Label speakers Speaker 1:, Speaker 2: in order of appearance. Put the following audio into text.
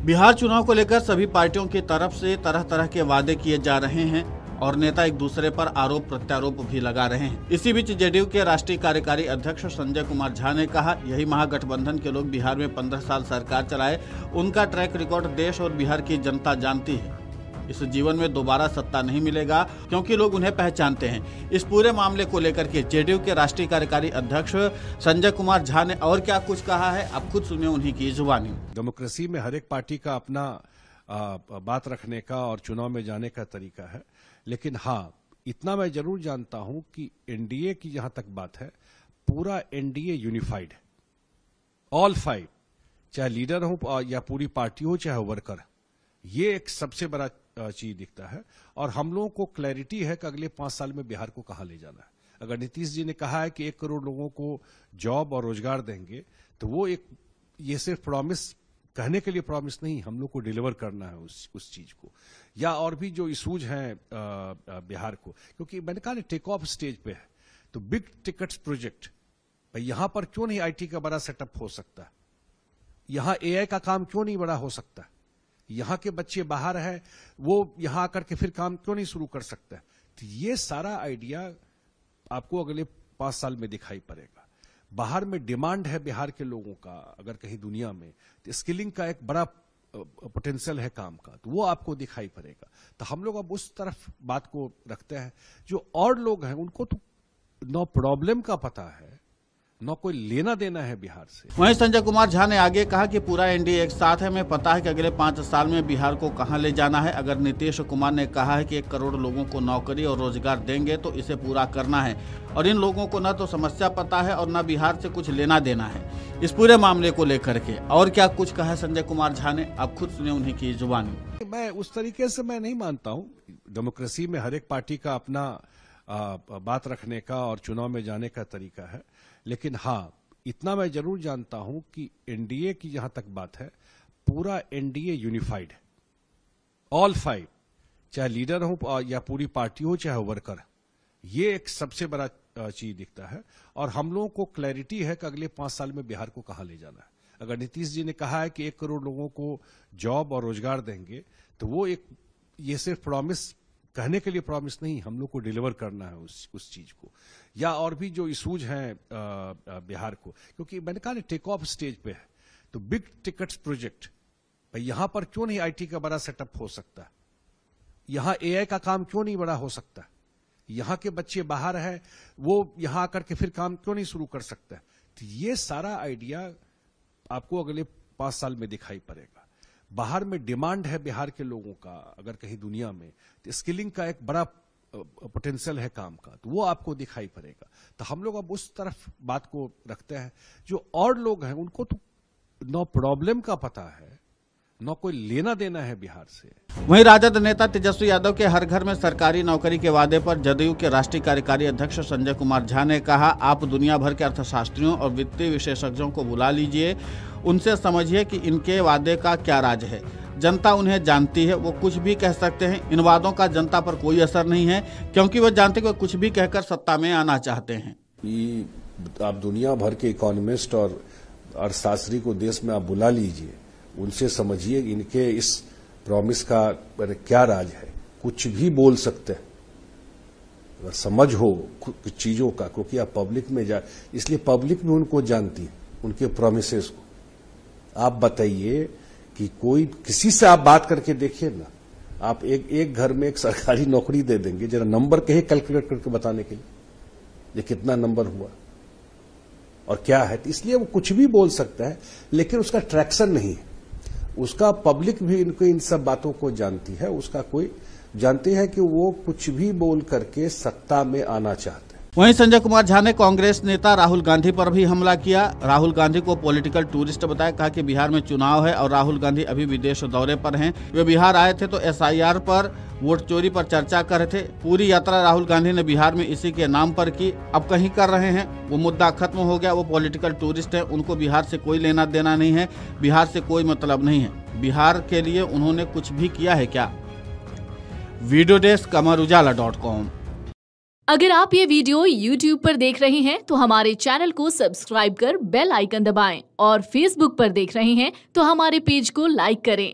Speaker 1: बिहार चुनाव को लेकर सभी पार्टियों की तरफ से तरह तरह के वादे किए जा रहे हैं और नेता एक दूसरे पर आरोप प्रत्यारोप भी लगा रहे हैं। इसी बीच जेडीयू के राष्ट्रीय कार्यकारी अध्यक्ष संजय कुमार झा ने कहा, यही महागठबंधन के लोग बिहार में 15 साल सरकार चलाए, उनका ट्रैक रिकॉर्ड देश और बिहार की जनता जानती है। इस जीवन में दोबारा सत्ता नहीं मिलेगा क्योंकि लोग उन्हें पहचानते हैं। इस पूरे मामले को लेकर के जेडीयू के राष्ट्रीय कार्यकारी अध्यक्ष संजय कुमार झा ने और क्या कुछ कहा है, आप खुद सुनिए उन्हीं की जुबानी।
Speaker 2: डेमोक्रेसी में हर एक पार्टी का अपना बात रखने का और चुनाव में जाने का तरीका है, लेकिन हाँ, इतना मैं जरूर जानता हूं कि एनडीए की जहां तक बात है, पूरा एनडीए यूनिफाइड है। ऑल फाइव, चाहे लीडर हो या पूरी पार्टी हो, चाहे वर्कर, ये एक सबसे बड़ा चीज दिखता है। और हम लोगों को क्लैरिटी है कि अगले 5 साल में बिहार को कहां ले जाना है। अगर नीतीश जी ने कहा है कि 1 करोड़ लोगों को जॉब और रोजगार देंगे, तो वो ये सिर्फ प्रॉमिस कहने के लिए प्रॉमिस नहीं, हम लोग को डिलीवर करना है उस चीज को। या और भी जो इशूज हैं बिहार को, क्योंकि मैंने कहा टेक ऑफ स्टेज पे है, तो बिग टिकट्स प्रोजेक्ट, यहां पर क्यों नहीं आईटी का बड़ा सेटअप हो सकता है? यहां एआई का काम क्यों नहीं बड़ा हो सकता है? यहां के बच्चे बाहर हैं, वो यहां आकर के फिर काम क्यों नहीं शुरू कर सकता है? तो ये सारा आइडिया आपको अगले 5 साल में दिखाई पड़ेगा। बाहर में डिमांड है बिहार के लोगों का, अगर कहीं दुनिया में, तो स्किलिंग का एक बड़ा पोटेंशियल है काम का, तो वो आपको दिखाई पड़ेगा। तो हम लोग अब उस तरफ बात को रखते हैं। जो और लोग हैं उनको तो नो प्रॉब्लम का पता है, न कोई लेना देना है बिहार से।
Speaker 1: वहीं संजय कुमार झा ने आगे कहा कि पूरा एनडीए एक साथ है, हमें पता है कि अगले 5 साल में बिहार को कहां ले जाना है। अगर नीतीश कुमार ने कहा है कि 1 करोड़ लोगों को नौकरी और रोजगार देंगे, तो इसे पूरा करना है। और इन लोगों को न तो समस्या पता है और न बिहार से कुछ लेना देना है। इस पूरे मामले को लेकर के और क्या कुछ कहा है संजय कुमार झा ने, आप खुद सुनिए उन्हीं की जुबानी।
Speaker 2: मैं उस तरीके से मैं नहीं मानता हूं। डेमोक्रेसी में हर एक पार्टी का अपना बात रखने का और चुनाव में जाने का तरीका है, लेकिन हाँ, इतना मैं जरूर जानता हूं कि एनडीए की जहां तक बात है, पूरा एनडीए यूनिफाइड है। ऑल फाइव, चाहे लीडर हो या पूरी पार्टी हो, चाहे वर्कर, ये एक सबसे बड़ा चीज दिखता है। और हम लोगों को क्लैरिटी है कि अगले 5 साल में बिहार को कहां ले जाना है। अगर नीतीश जी ने कहा है कि 1 करोड़ लोगों को जॉब और रोजगार देंगे, तो वो ये सिर्फ प्रॉमिस कहने के लिए प्रॉमिस नहीं, हम लोग को डिलीवर करना है उस चीज को। या और भी जो इशूज हैं बिहार को, क्योंकि मैंने कहा टेक ऑफ स्टेज पे है, तो बिग टिकट्स प्रोजेक्ट, यहां पर क्यों नहीं आईटी का बड़ा सेटअप हो सकता है? यहां एआई का काम क्यों नहीं बड़ा हो सकता है? यहां के बच्चे बाहर हैं, वो यहां आकर के फिर काम क्यों नहीं शुरू कर सकता है? तो ये सारा आइडिया आपको अगले 5 साल में दिखाई पड़ेगा। बाहर में डिमांड है बिहार के लोगों का, अगर कहीं दुनिया में, तो स्किलिंग का एक बड़ा पोटेंशियल है काम का, तो वो आपको दिखाई पड़ेगा। तो हम लोग अब उस तरफ बात को रखते हैं। जो और लोग हैं उनको तो नो प्रॉब्लम का पता है, न कोई लेना देना है बिहार से।
Speaker 1: वहीं राजद नेता तेजस्वी यादव के हर घर में सरकारी नौकरी के वादे पर जदयू के राष्ट्रीय कार्यकारी अध्यक्ष संजय कुमार झा ने कहा, आप दुनिया भर के अर्थशास्त्रियों और वित्तीय विशेषज्ञों को बुला लीजिए, उनसे समझिए कि इनके वादे का क्या राज है। जनता उन्हें जानती है, वो कुछ भी कह सकते हैं। इन वादों का जनता पर कोई असर नहीं है, क्योंकि वो जानते कि वो कुछ भी कहकर सत्ता में आना चाहते हैं।
Speaker 3: आप दुनिया भर के इकोनॉमिस्ट और अर्थशास्त्री को देश में आप बुला लीजिए, उनसे समझिए इनके इस प्रॉमिस का क्या राज है। कुछ भी बोल सकते हैं, अगर समझ हो कुछ चीजों का, क्योंकि आप पब्लिक में इसलिए पब्लिक भी उनको जानती है, उनके प्रॉमिसेस को। आप बताइए कि कोई किसी से आप बात करके देखिए ना, आप एक घर में एक सरकारी नौकरी दे देंगे, जरा नंबर कहे कैलकुलेट करके बताने के लिए, ये कितना नंबर हुआ और क्या है। तो इसलिए वो कुछ भी बोल सकता है, लेकिन उसका ट्रैक्शन नहीं है। उसका पब्लिक भी इनको इन सब बातों को जानती है, उसका कोई जानते हैं कि वो कुछ भी बोल करके सत्ता में आना चाहते हैं।
Speaker 1: वहीं संजय कुमार झा ने कांग्रेस नेता राहुल गांधी पर भी हमला किया। राहुल गांधी को पॉलिटिकल टूरिस्ट बताया, कहा कि बिहार में चुनाव है और राहुल गांधी अभी विदेश दौरे पर हैं। वे बिहार आए थे तो एसआईआर पर, वोट चोरी पर चर्चा कर रहे थे। पूरी यात्रा राहुल गांधी ने बिहार में इसी के नाम पर की, अब कहीं कर रहे हैं। वो मुद्दा खत्म हो गया, वो पॉलिटिकल टूरिस्ट है, उनको बिहार से कोई लेना देना नहीं है, बिहार से कोई मतलब नहीं है। बिहार के लिए उन्होंने कुछ भी किया है क्या? वीडियो डेस्क, अमर उजाला.com।
Speaker 4: अगर आप ये वीडियो YouTube पर देख रहे हैं तो हमारे चैनल को सब्सक्राइब कर बेल आइकन दबाएं और Facebook पर देख रहे हैं तो हमारे पेज को लाइक करें।